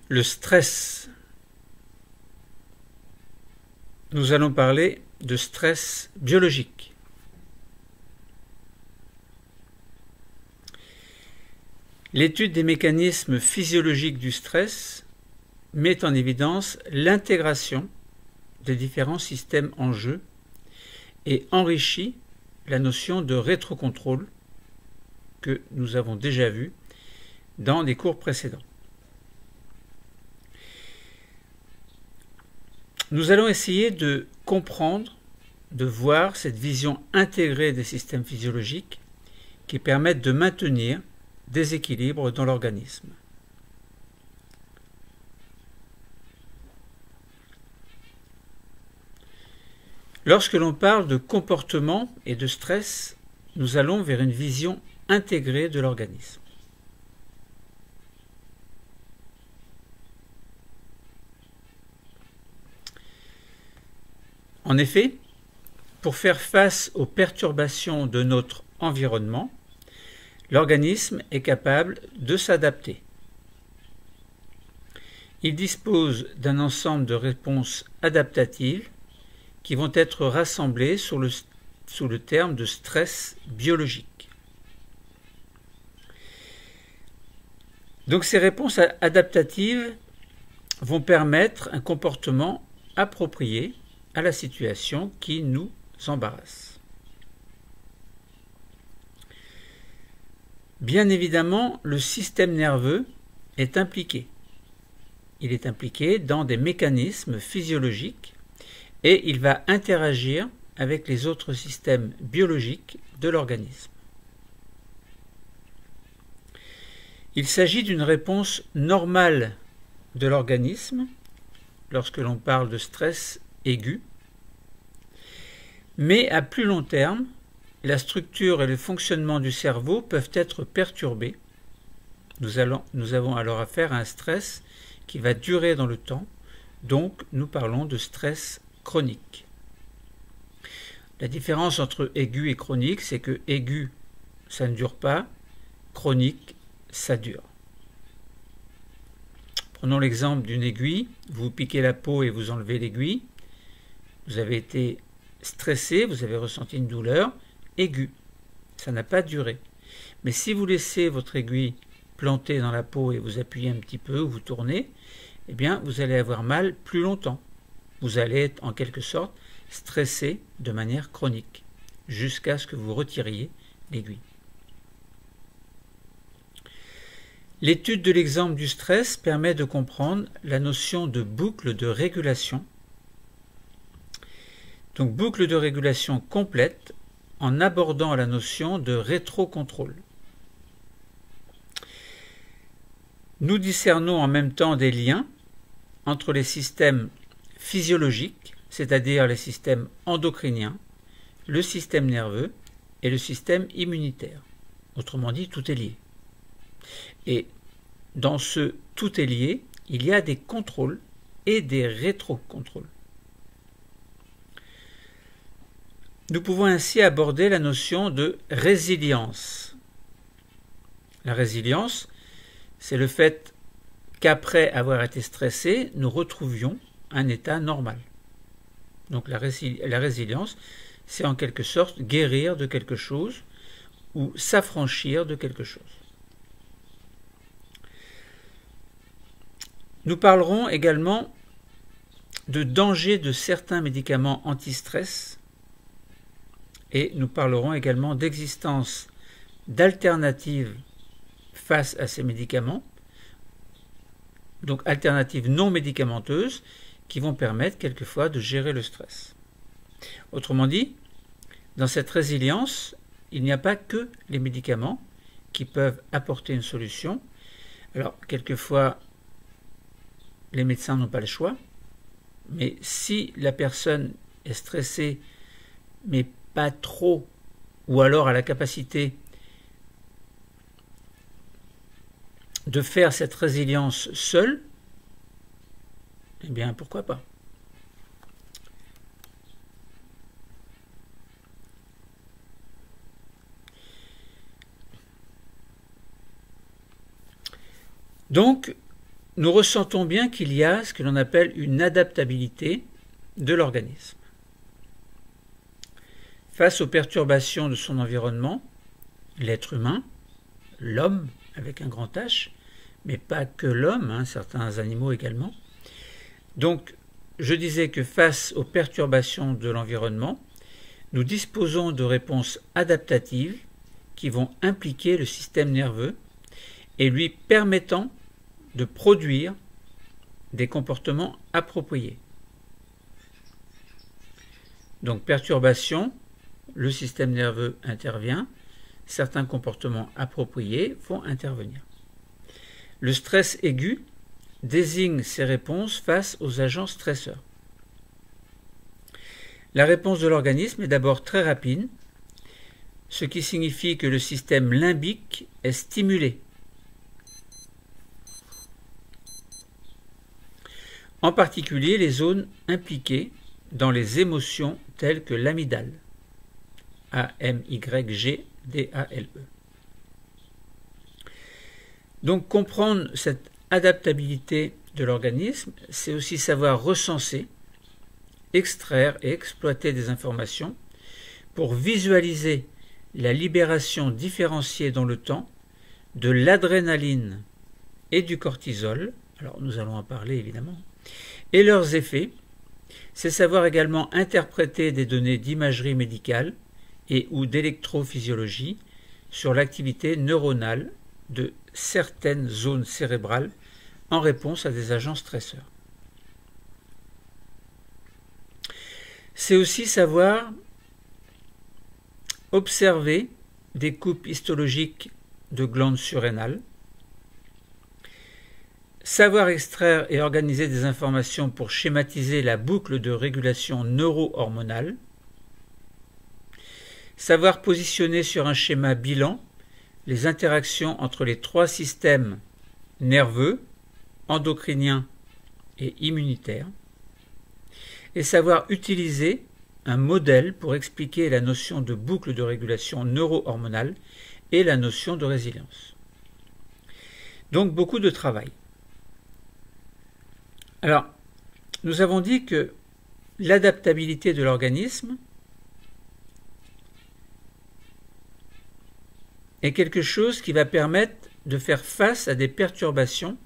Le stress. Nous allons parler de stress biologique. L'étude des mécanismes physiologiques du stress met en évidence l'intégration des différents systèmes en jeu et enrichit la notion de rétrocontrôle que nous avons déjà vue dans les cours précédents. Nous allons essayer de comprendre, de voir cette vision intégrée des systèmes physiologiques qui permettent de maintenir des équilibres dans l'organisme. Lorsque l'on parle de comportement et de stress, nous allons vers une vision intégrée de l'organisme. En effet, pour faire face aux perturbations de notre environnement, l'organisme est capable de s'adapter. Il dispose d'un ensemble de réponses adaptatives qui vont être rassemblées sous le terme de stress biologique. Donc ces réponses adaptatives vont permettre un comportement approprié à la situation qui nous embarrasse. Bien évidemment, le système nerveux est impliqué. Il est impliqué dans des mécanismes physiologiques et il va interagir avec les autres systèmes biologiques de l'organisme. Il s'agit d'une réponse normale de l'organisme lorsque l'on parle de stress aigu, mais à plus long terme, la structure et le fonctionnement du cerveau peuvent être perturbés. Nous avons alors affaire à un stress qui va durer dans le temps, donc nous parlons de stress chronique. La différence entre aigu et chronique, c'est que aigu, ça ne dure pas, chronique, ça dure. Prenons l'exemple d'une aiguille, vous piquez la peau et vous enlevez l'aiguille, vous avez été stressé, vous avez ressenti une douleur aiguë, ça n'a pas duré. Mais si vous laissez votre aiguille plantée dans la peau et vous appuyez un petit peu ou vous tournez, eh bien vous allez avoir mal plus longtemps. Vous allez être en quelque sorte stressé de manière chronique, jusqu'à ce que vous retiriez l'aiguille. L'étude de l'exemple du stress permet de comprendre la notion de boucle de régulation. Donc boucle de régulation complète en abordant la notion de rétrocontrôle. Nous discernons en même temps des liens entre les systèmes physiologiques, c'est-à-dire les systèmes endocriniens, le système nerveux et le système immunitaire. Autrement dit, tout est lié. Et dans ce tout est lié, il y a des contrôles et des rétrocontrôles. Nous pouvons ainsi aborder la notion de résilience. La résilience, c'est le fait qu'après avoir été stressé, nous retrouvions un état normal. Donc la résilience, c'est en quelque sorte guérir de quelque chose ou s'affranchir de quelque chose. Nous parlerons également de danger de certains médicaments anti-stress et nous parlerons également d'existence d'alternatives face à ces médicaments, donc alternatives non médicamenteuses qui vont permettre quelquefois de gérer le stress. Autrement dit, dans cette résilience, il n'y a pas que les médicaments qui peuvent apporter une solution. Alors, quelquefois, les médecins n'ont pas le choix, mais si la personne est stressée, mais pas trop, ou alors a la capacité de faire cette résilience seule, eh bien, pourquoi pas? Donc, nous ressentons bien qu'il y a ce que l'on appelle une adaptabilité de l'organisme. Face aux perturbations de son environnement, l'être humain, l'homme avec un grand H, mais pas que l'homme, certains animaux également. Donc, je disais que face aux perturbations de l'environnement, nous disposons de réponses adaptatives qui vont impliquer le système nerveux et lui permettant de produire des comportements appropriés. Donc, perturbation, le système nerveux intervient, certains comportements appropriés vont intervenir. Le stress aigu désigne ces réponses face aux agents stresseurs. La réponse de l'organisme est d'abord très rapide, ce qui signifie que le système limbique est stimulé. En particulier les zones impliquées dans les émotions telles que l'amygdale. A-M-Y-G-D-A-L-E. Donc comprendre cette adaptabilité de l'organisme, c'est aussi savoir recenser, extraire et exploiter des informations pour visualiser la libération différenciée dans le temps de l'adrénaline et du cortisol, alors nous allons en parler évidemment, et leurs effets. C'est savoir également interpréter des données d'imagerie médicale et ou d'électrophysiologie sur l'activité neuronale de certaines zones cérébrales en réponse à des agents stresseurs. C'est aussi savoir observer des coupes histologiques de glandes surrénales, savoir extraire et organiser des informations pour schématiser la boucle de régulation neuro-hormonale, savoir positionner sur un schéma bilan les interactions entre les trois systèmes nerveux, endocriniens et immunitaires, et savoir utiliser un modèle pour expliquer la notion de boucle de régulation neuro-hormonale et la notion de résilience. Donc beaucoup de travail. Alors, nous avons dit que l'adaptabilité de l'organisme est quelque chose qui va permettre de faire face à des perturbations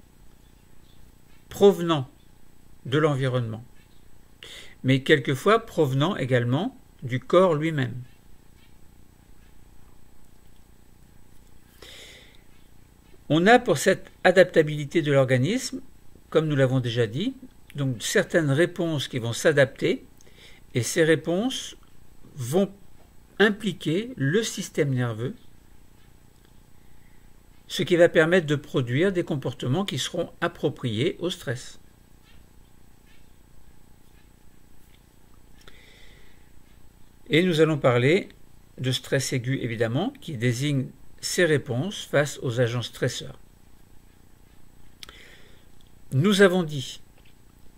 provenant de l'environnement, mais quelquefois provenant également du corps lui-même. On a pour cette adaptabilité de l'organisme, comme nous l'avons déjà dit, donc certaines réponses qui vont s'adapter, et ces réponses vont impliquer le système nerveux, ce qui va permettre de produire des comportements qui seront appropriés au stress. Et nous allons parler de stress aigu, évidemment, qui désigne ces réponses face aux agents stresseurs. Nous avons dit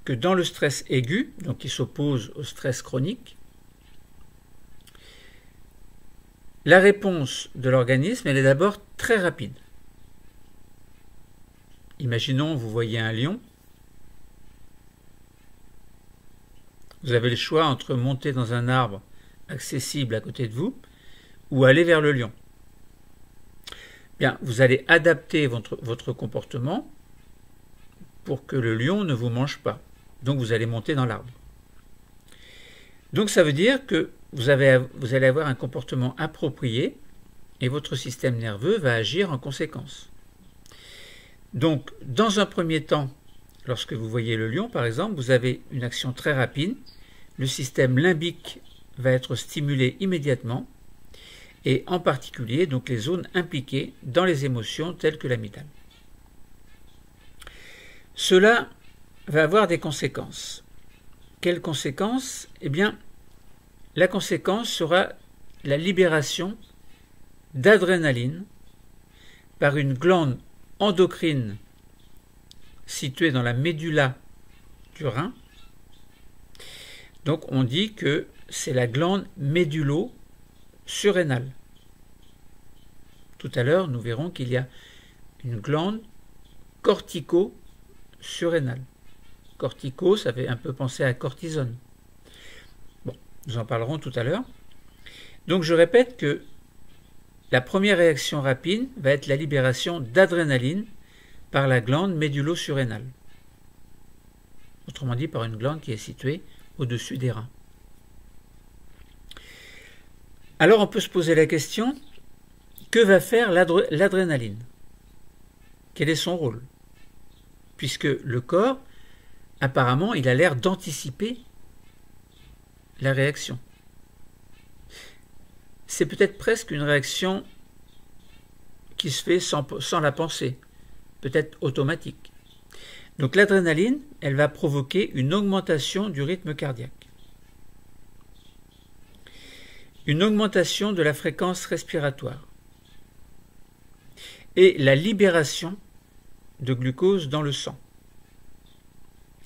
que dans le stress aigu, donc qui s'oppose au stress chronique, la réponse de l'organisme, elle est d'abord très rapide. Imaginons, vous voyez un lion. Vous avez le choix entre monter dans un arbre accessible à côté de vous ou aller vers le lion. Bien, vous allez adapter votre comportement pour que le lion ne vous mange pas. Donc vous allez monter dans l'arbre. Donc ça veut dire que vous allez avoir un comportement approprié et votre système nerveux va agir en conséquence. Donc dans un premier temps, lorsque vous voyez le lion par exemple, vous avez une action très rapide, le système limbique va être stimulé immédiatement et en particulier donc les zones impliquées dans les émotions telles que l'amygdale. Cela va avoir des conséquences. Quelles conséquences? Eh bien, la conséquence sera la libération d'adrénaline par une glande endocrine située dans la médulla du rein. Donc on dit que c'est la glande médullo-surrénale. Tout à l'heure, nous verrons qu'il y a une glande cortico-surrénale. médulo-surrénal. Cortico, ça fait un peu penser à cortisone. Bon, nous en parlerons tout à l'heure. Donc je répète que la première réaction rapide va être la libération d'adrénaline par la glande médulo-surrénale. Autrement dit, par une glande qui est située au-dessus des reins. Alors on peut se poser la question, que va faire l'adrénaline? Quel est son rôle? Puisque le corps, apparemment, il a l'air d'anticiper la réaction. C'est peut-être presque une réaction qui se fait sans la pensée, peut-être automatique. Donc l'adrénaline, elle va provoquer une augmentation du rythme cardiaque, une augmentation de la fréquence respiratoire et la libération de glucose dans le sang.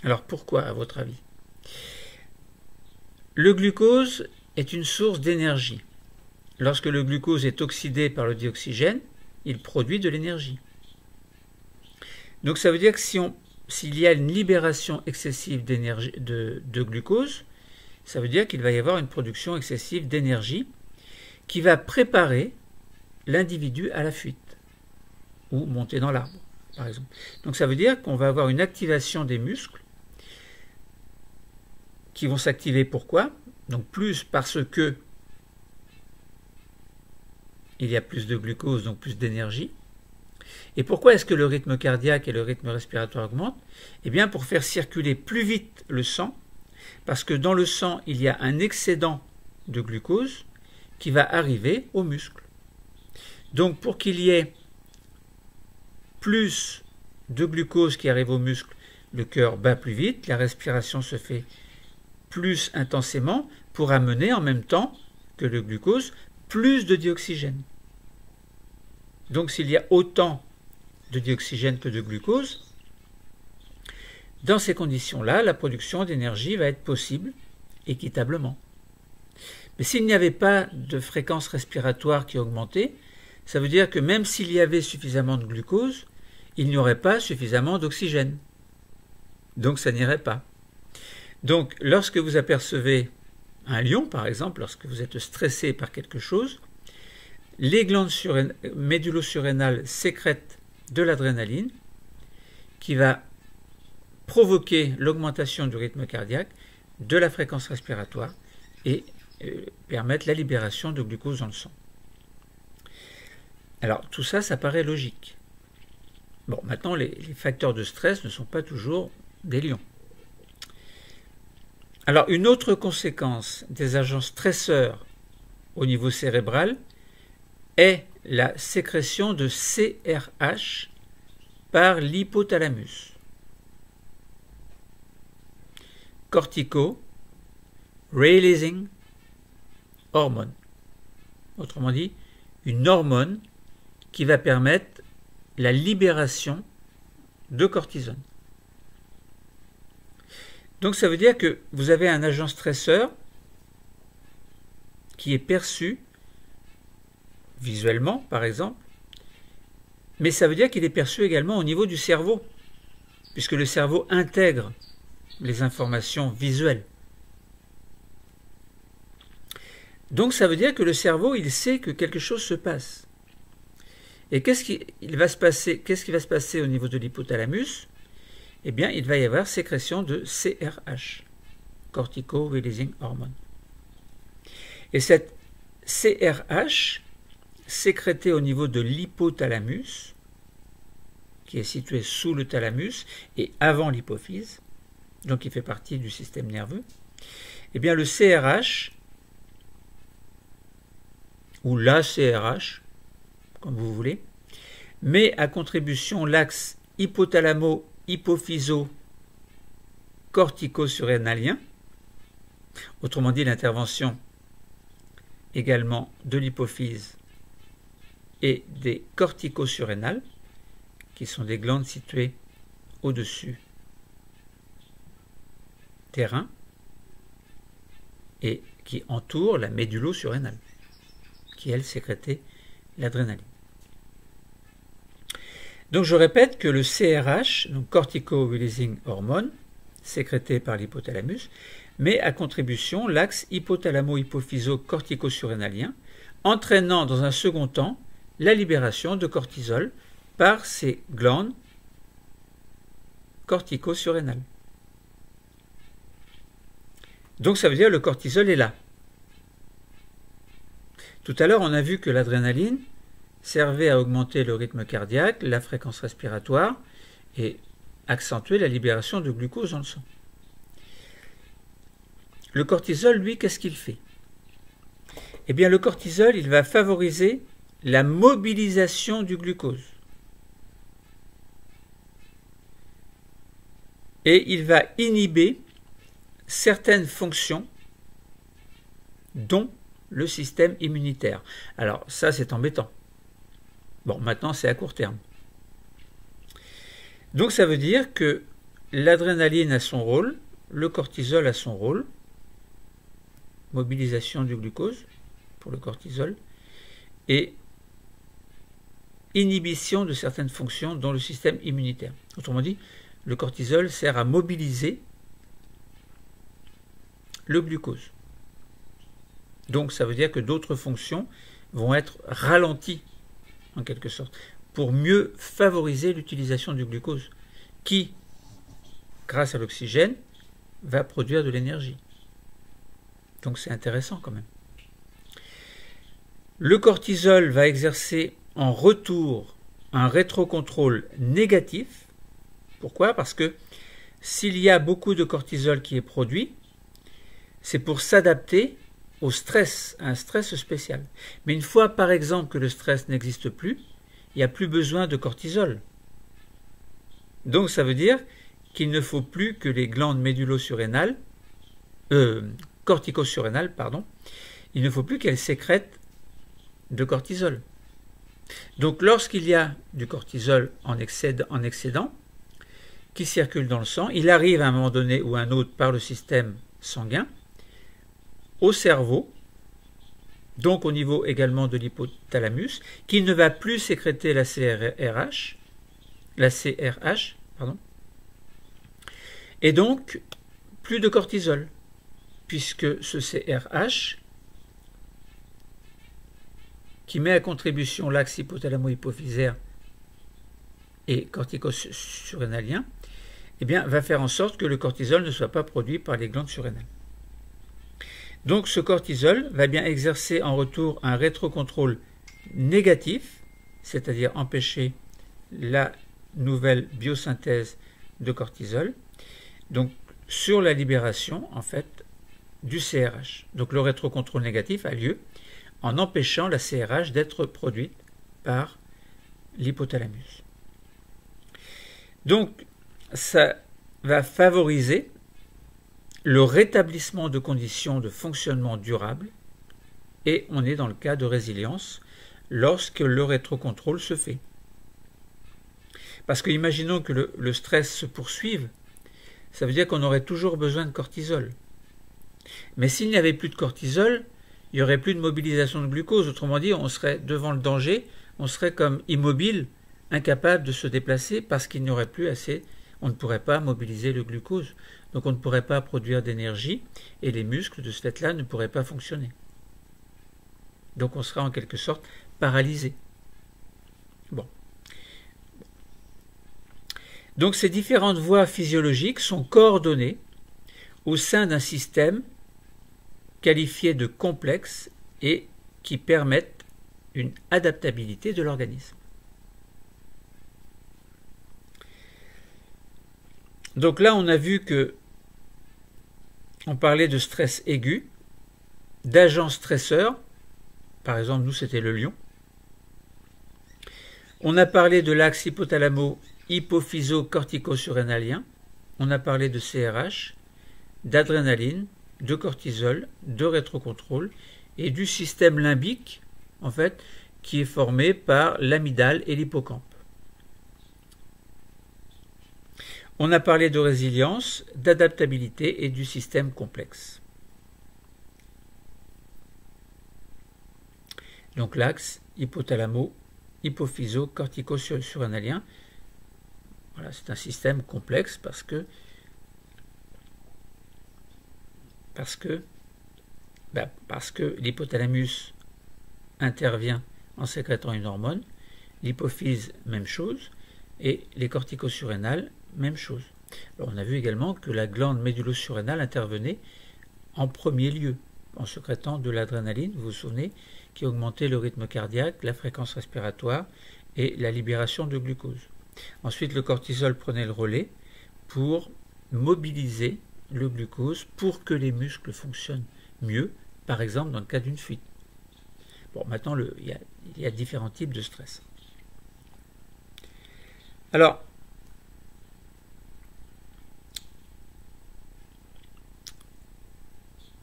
Alors pourquoi, à votre avis? Le glucose est une source d'énergie. Lorsque le glucose est oxydé par le dioxygène, il produit de l'énergie. Donc ça veut dire que s'il y a une libération excessive de glucose, ça veut dire qu'il va y avoir une production excessive d'énergie qui va préparer l'individu à la fuite ou monter dans l'arbre, par exemple. Donc ça veut dire qu'on va avoir une activation des muscles qui vont s'activer. Pourquoi? Donc plus parce que il y a plus de glucose, donc plus d'énergie. Et pourquoi est-ce que le rythme cardiaque et le rythme respiratoire augmentent? Eh bien pour faire circuler plus vite le sang, parce que dans le sang, il y a un excédent de glucose qui va arriver aux muscles. Donc pour qu'il y ait plus de glucose qui arrive aux muscles, le cœur bat plus vite, la respiration se fait plus intensément pour amener en même temps que le glucose plus de dioxygène. Donc s'il y a autant de dioxygène que de glucose, dans ces conditions-là, la production d'énergie va être possible équitablement. Mais s'il n'y avait pas de fréquence respiratoire qui augmentait, ça veut dire que même s'il y avait suffisamment de glucose, il n'y aurait pas suffisamment d'oxygène. Donc ça n'irait pas. Donc lorsque vous apercevez un lion, par exemple, lorsque vous êtes stressé par quelque chose, les glandes médulo-surrénales sécrètent de l'adrénaline qui va provoquer l'augmentation du rythme cardiaque, de la fréquence respiratoire et permettre la libération de glucose dans le sang. Alors tout ça, ça paraît logique. Bon, maintenant les facteurs de stress ne sont pas toujours des lions. Alors une autre conséquence des agents stresseurs au niveau cérébral est la sécrétion de CRH par l'hypothalamus. Cortico-releasing hormone. Autrement dit, une hormone qui va permettre la libération de cortisone. Donc ça veut dire que vous avez un agent stresseur qui est perçu visuellement, par exemple, mais ça veut dire qu'il est perçu également au niveau du cerveau, puisque le cerveau intègre les informations visuelles. Donc ça veut dire que le cerveau, il sait que quelque chose se passe. Et qu'est-ce qui va se passer au niveau de l'hypothalamus? Eh bien, il va y avoir sécrétion de CRH, Cortico-releasing hormone. Et cette CRH, sécrétée au niveau de l'hypothalamus, qui est situé sous le thalamus et avant l'hypophyse, donc il fait partie du système nerveux, eh bien le CRH, ou la CRH, comme vous voulez, met à contribution l'axe hypothalamo-hypophyso-cortico-surrénalien, autrement dit l'intervention également de l'hypophyse et des cortico-surrénales, qui sont des glandes situées au-dessus des reins et qui entourent la médulo-surrénale, qui elle sécrétait l'adrénaline. Donc je répète que le CRH, donc cortico-releasing hormone, sécrété par l'hypothalamus, met à contribution l'axe hypothalamo-hypophyso-cortico-surrénalien, entraînant dans un second temps la libération de cortisol par ces glandes cortico-surrénales. Donc ça veut dire que le cortisol est là. Tout à l'heure, on a vu que l'adrénaline servait à augmenter le rythme cardiaque, la fréquence respiratoire et accentuer la libération de glucose dans le sang. Le cortisol, lui, qu'est-ce qu'il fait? Eh bien, le cortisol, il va favoriser la mobilisation du glucose. Et il va inhiber certaines fonctions, dont le système immunitaire. Alors, ça, c'est embêtant. Bon, maintenant, c'est à court terme. Donc, ça veut dire que l'adrénaline a son rôle, le cortisol a son rôle, mobilisation du glucose pour le cortisol, et inhibition de certaines fonctions dans le système immunitaire. Autrement dit, le cortisol sert à mobiliser le glucose. Donc ça veut dire que d'autres fonctions vont être ralenties, en quelque sorte, pour mieux favoriser l'utilisation du glucose, qui, grâce à l'oxygène, va produire de l'énergie. Donc c'est intéressant quand même. Le cortisol va exercer en retour un rétrocontrôle négatif. Pourquoi? Parce que s'il y a beaucoup de cortisol qui est produit, c'est pour s'adapter au stress, à un stress spécial. Mais une fois, par exemple, que le stress n'existe plus, il n'y a plus besoin de cortisol. Donc ça veut dire qu'il ne faut plus que les glandes médullosurrénales, corticosurrénales, pardon, il ne faut plus qu'elles sécrètent de cortisol. Donc lorsqu'il y a du cortisol en excédent, qui circule dans le sang, il arrive à un moment donné ou à un autre par le système sanguin, au cerveau, donc au niveau également de l'hypothalamus, qui ne va plus sécréter la CRH, et donc plus de cortisol, puisque ce CRH, qui met à contribution l'axe hypothalamo-hypophysaire et cortico-surrénalien, eh bien, va faire en sorte que le cortisol ne soit pas produit par les glandes surrénales. Donc ce cortisol va bien exercer en retour un rétrocontrôle négatif, c'est-à-dire empêcher la nouvelle biosynthèse de cortisol, donc sur la libération en fait du CRH. Donc le rétrocontrôle négatif a lieu en empêchant la CRH d'être produite par l'hypothalamus. Donc ça va favoriser le rétablissement de conditions de fonctionnement durable, et on est dans le cas de résilience lorsque le rétrocontrôle se fait. Parce que imaginons que le stress se poursuive, ça veut dire qu'on aurait toujours besoin de cortisol. Mais s'il n'y avait plus de cortisol, il n'y aurait plus de mobilisation de glucose. Autrement dit, on serait devant le danger, on serait comme immobile, incapable de se déplacer parce qu'il n'y aurait plus assez, on ne pourrait pas mobiliser le glucose. Donc on ne pourrait pas produire d'énergie et les muscles de ce fait-là ne pourraient pas fonctionner. Donc on sera en quelque sorte paralysé. Bon. Donc ces différentes voies physiologiques sont coordonnées au sein d'un système qualifié de complexe et qui permettent une adaptabilité de l'organisme. Donc là, on a vu que on parlait de stress aigu, d'agents stresseurs, par exemple, nous, c'était le lion. On a parlé de l'axe hypothalamo-hypophyso-cortico-surrénalien, on a parlé de CRH, d'adrénaline, de cortisol, de rétrocontrôle et du système limbique, en fait, qui est formé par l'amygdale et l'hippocampe. On a parlé de résilience, d'adaptabilité et du système complexe. Donc l'axe hypothalamo hypophyso-cortico-surrénalien. Voilà, c'est un système complexe parce que l'hypothalamus intervient en sécrétant une hormone, l'hypophyse, même chose, et les corticosurrénales, même chose. Alors, on a vu également que la glande médullosurrénale intervenait en premier lieu, en sécrétant de l'adrénaline, vous vous souvenez, qui augmentait le rythme cardiaque, la fréquence respiratoire et la libération de glucose. Ensuite, le cortisol prenait le relais pour mobiliser le glucose pour que les muscles fonctionnent mieux, par exemple dans le cas d'une fuite. Bon, maintenant, il y a différents types de stress. Alors,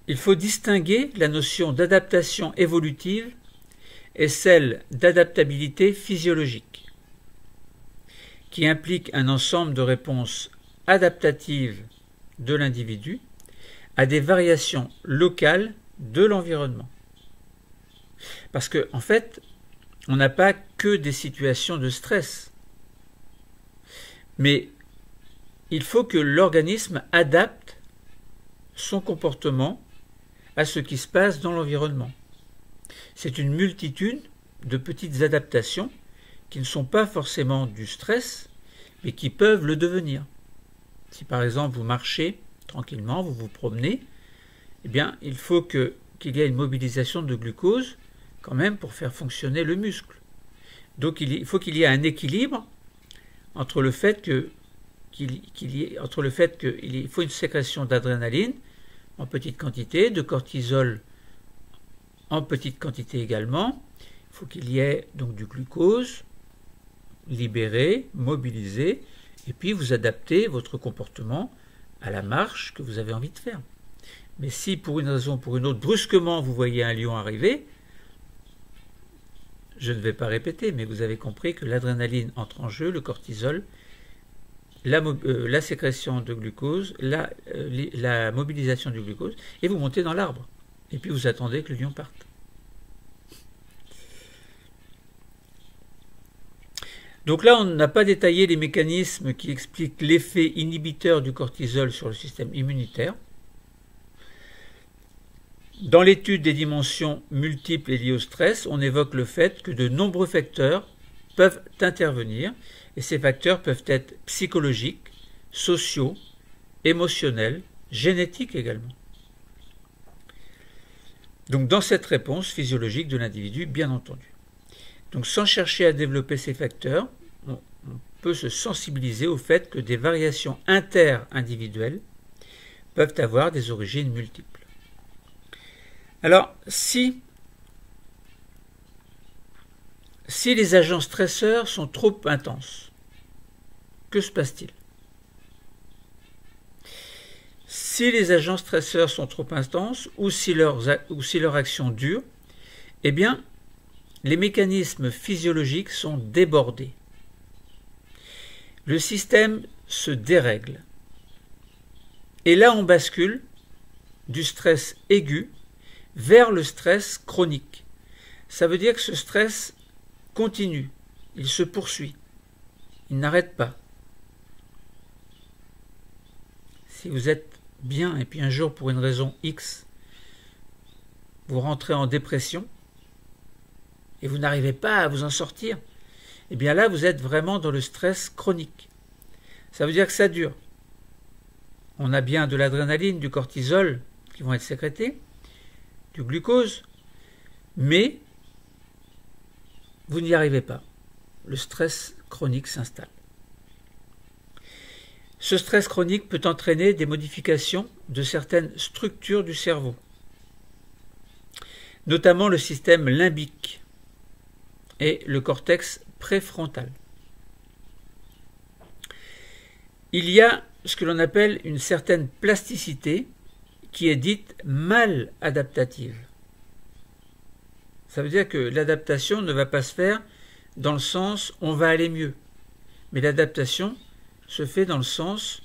il faut distinguer la notion d'adaptation évolutive et celle d'adaptabilité physiologique, qui implique un ensemble de réponses adaptatives de l'individu à des variations locales de l'environnement. Parce que, en fait, on n'a pas que des situations de stress, mais il faut que l'organisme adapte son comportement à ce qui se passe dans l'environnement. C'est une multitude de petites adaptations qui ne sont pas forcément du stress, mais qui peuvent le devenir. Si par exemple vous marchez tranquillement, vous vous promenez, eh bien il faut qu'il y ait une mobilisation de glucose quand même pour faire fonctionner le muscle. Donc il faut qu'il y ait un équilibre entre le fait qu'il faut une sécrétion d'adrénaline en petite quantité, de cortisol en petite quantité également. Il faut qu'il y ait donc du glucose libéré, mobilisé, et puis vous adaptez votre comportement à la marche que vous avez envie de faire. Mais si pour une raison ou pour une autre, brusquement vous voyez un lion arriver, je ne vais pas répéter, mais vous avez compris que l'adrénaline entre en jeu, le cortisol, la sécrétion de glucose, la mobilisation du glucose, et vous montez dans l'arbre. Et puis vous attendez que le lion parte. Donc là, on n'a pas détaillé les mécanismes qui expliquent l'effet inhibiteur du cortisol sur le système immunitaire. Dans l'étude des dimensions multiples et liées au stress, on évoque le fait que de nombreux facteurs peuvent intervenir, et ces facteurs peuvent être psychologiques, sociaux, émotionnels, génétiques également. Donc dans cette réponse physiologique de l'individu, bien entendu. Donc sans chercher à développer ces facteurs, on peut se sensibiliser au fait que des variations inter-individuelles peuvent avoir des origines multiples. Alors, si les agents stresseurs sont trop intenses, que se passe-t-il? Si les agents stresseurs sont trop intenses ou si leur action dure, eh bien, les mécanismes physiologiques sont débordés. Le système se dérègle. Et là, on bascule du stress aigu vers le stress chronique. Ça veut dire que ce stress continue, il se poursuit, il n'arrête pas. Si vous êtes bien et puis un jour pour une raison X, vous rentrez en dépression et vous n'arrivez pas à vous en sortir, eh bien là vous êtes vraiment dans le stress chronique. Ça veut dire que ça dure. On a bien de l'adrénaline, du cortisol qui vont être sécrétés, du glucose, mais vous n'y arrivez pas. Le stress chronique s'installe. Ce stress chronique peut entraîner des modifications de certaines structures du cerveau, notamment le système limbique et le cortex préfrontal. Il y a ce que l'on appelle une certaine plasticité qui est dite mal adaptative. Ça veut dire que l'adaptation ne va pas se faire dans le sens on va aller mieux, mais l'adaptation se fait dans le sens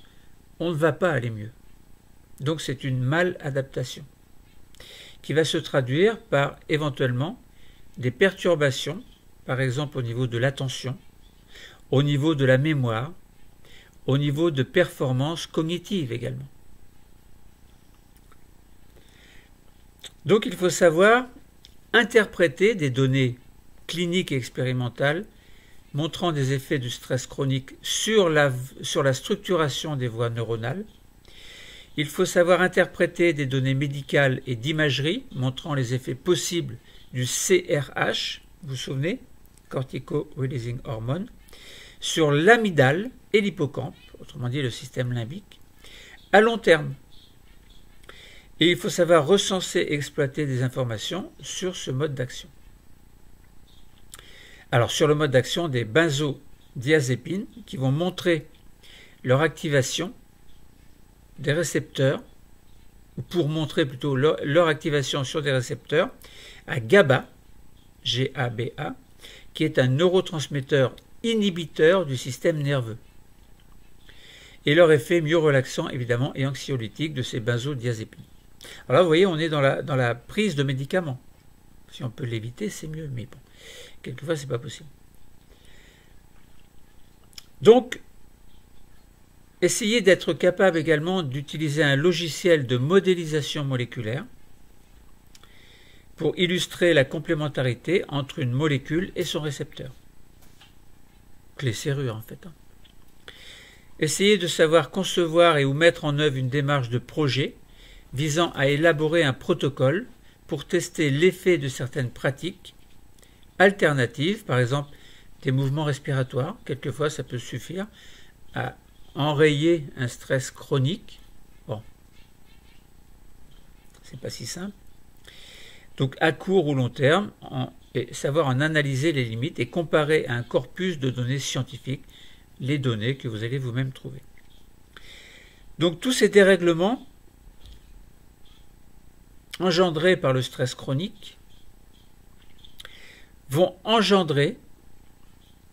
on ne va pas aller mieux. Donc c'est une maladaptation qui va se traduire par éventuellement des perturbations par exemple au niveau de l'attention, au niveau de la mémoire, au niveau de performance cognitive également. Donc il faut savoir interpréter des données cliniques et expérimentales montrant des effets du stress chronique sur la structuration des voies neuronales. Il faut savoir interpréter des données médicales et d'imagerie montrant les effets possibles du CRH, vous vous souvenez, Cortico-Releasing Hormone, sur l'amygdale et l'hippocampe, autrement dit le système limbique, à long terme. Et il faut savoir recenser et exploiter des informations sur ce mode d'action. Alors sur le mode d'action des benzodiazépines qui vont montrer leur activation des récepteurs, ou pour montrer plutôt leur activation sur des récepteurs à GABA, G-A-B-A, qui est un neurotransmetteur inhibiteur du système nerveux. Et leur effet mieux relaxant évidemment et anxiolytique de ces benzodiazépines. Alors là vous voyez on est dans la prise de médicaments. Si on peut l'éviter c'est mieux, mais bon, quelquefois c'est pas possible. Donc essayez d'être capable également d'utiliser un logiciel de modélisation moléculaire pour illustrer la complémentarité entre une molécule et son récepteur. Clé serrure en fait. Essayez de savoir concevoir et ou mettre en œuvre une démarche de projet visant à élaborer un protocole pour tester l'effet de certaines pratiques alternatives, par exemple des mouvements respiratoires. Quelquefois ça peut suffire à enrayer un stress chronique. Bon, c'est pas si simple. Donc à court ou long terme, et savoir en analyser les limites et comparer à un corpus de données scientifiques les données que vous allez vous-même trouver. Donc tous ces dérèglements engendrés par le stress chronique vont engendrer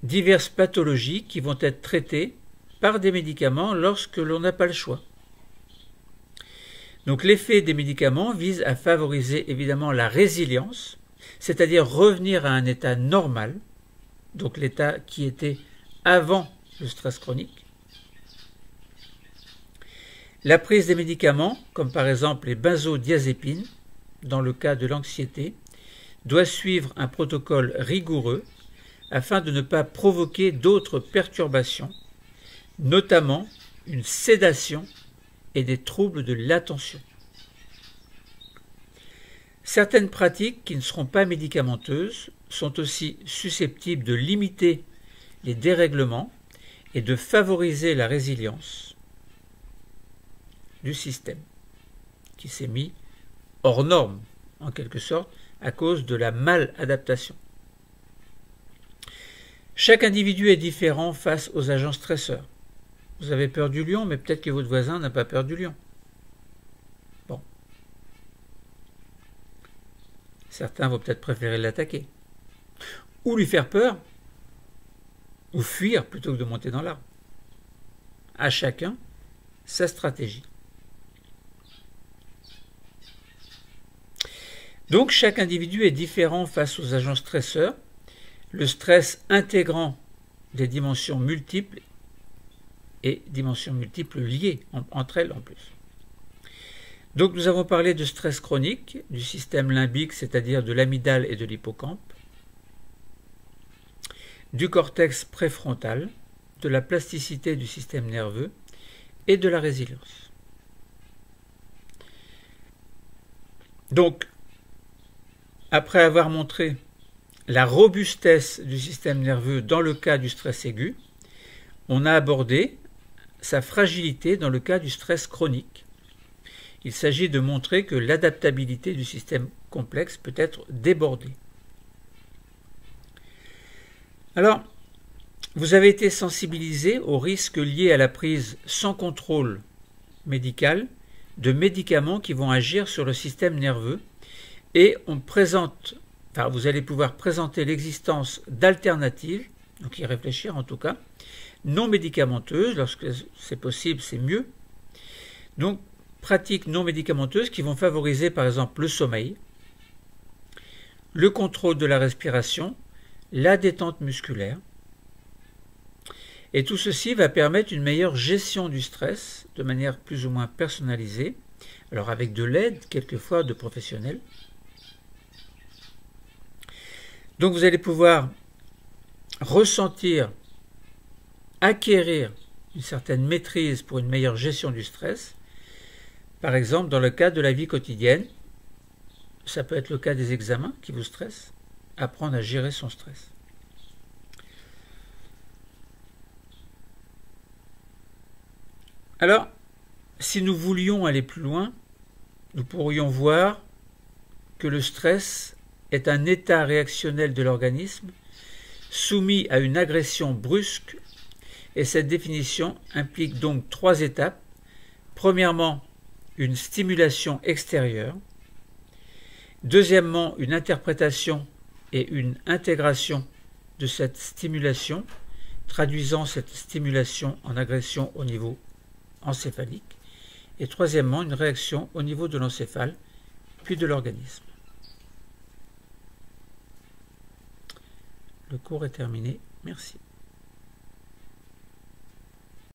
diverses pathologies qui vont être traitées par des médicaments lorsque l'on n'a pas le choix. Donc l'effet des médicaments vise à favoriser évidemment la résilience, c'est-à-dire revenir à un état normal, donc l'état qui était avant le stress chronique. La prise des médicaments, comme par exemple les benzodiazépines, dans le cas de l'anxiété, doit suivre un protocole rigoureux afin de ne pas provoquer d'autres perturbations, notamment une sédation et des troubles de l'attention. Certaines pratiques qui ne seront pas médicamenteuses sont aussi susceptibles de limiter les dérèglements et de favoriser la résilience du système qui s'est mis hors norme, en quelque sorte, à cause de la maladaptation. Chaque individu est différent face aux agents stresseurs. Vous avez peur du lion, mais peut-être que votre voisin n'a pas peur du lion. Bon. Certains vont peut-être préférer l'attaquer. Ou lui faire peur, ou fuir plutôt que de monter dans l'arbre. À chacun sa stratégie. Donc chaque individu est différent face aux agents stresseurs, le stress intégrant des dimensions multiples et dimensions multiples liées entre elles en plus. Donc nous avons parlé de stress chronique, du système limbique, c'est-à-dire de l'amygdale et de l'hippocampe, du cortex préfrontal, de la plasticité du système nerveux et de la résilience. Donc, après avoir montré la robustesse du système nerveux dans le cas du stress aigu, on a abordé sa fragilité dans le cas du stress chronique. Il s'agit de montrer que l'adaptabilité du système complexe peut être débordée. Alors, vous avez été sensibilisé aux risques liés à la prise sans contrôle médical de médicaments qui vont agir sur le système nerveux et vous allez pouvoir présenter l'existence d'alternatives, donc y réfléchir en tout cas, non médicamenteuses, lorsque c'est possible, c'est mieux. Donc, pratiques non médicamenteuses qui vont favoriser par exemple le sommeil, le contrôle de la respiration, la détente musculaire. Et tout ceci va permettre une meilleure gestion du stress de manière plus ou moins personnalisée, alors avec de l'aide quelquefois de professionnels. Donc vous allez pouvoir ressentir, acquérir une certaine maîtrise pour une meilleure gestion du stress. Par exemple, dans le cadre de la vie quotidienne, ça peut être le cas des examens qui vous stressent, apprendre à gérer son stress. Alors, si nous voulions aller plus loin, nous pourrions voir que le stress est un état réactionnel de l'organisme soumis à une agression brusque, et cette définition implique donc 3 étapes. Premièrement, une stimulation extérieure. Deuxièmement, une interprétation et une intégration de cette stimulation, traduisant cette stimulation en agression au niveau encéphalique. Et troisièmement, une réaction au niveau de l'encéphale, puis de l'organisme. Le cours est terminé. Merci.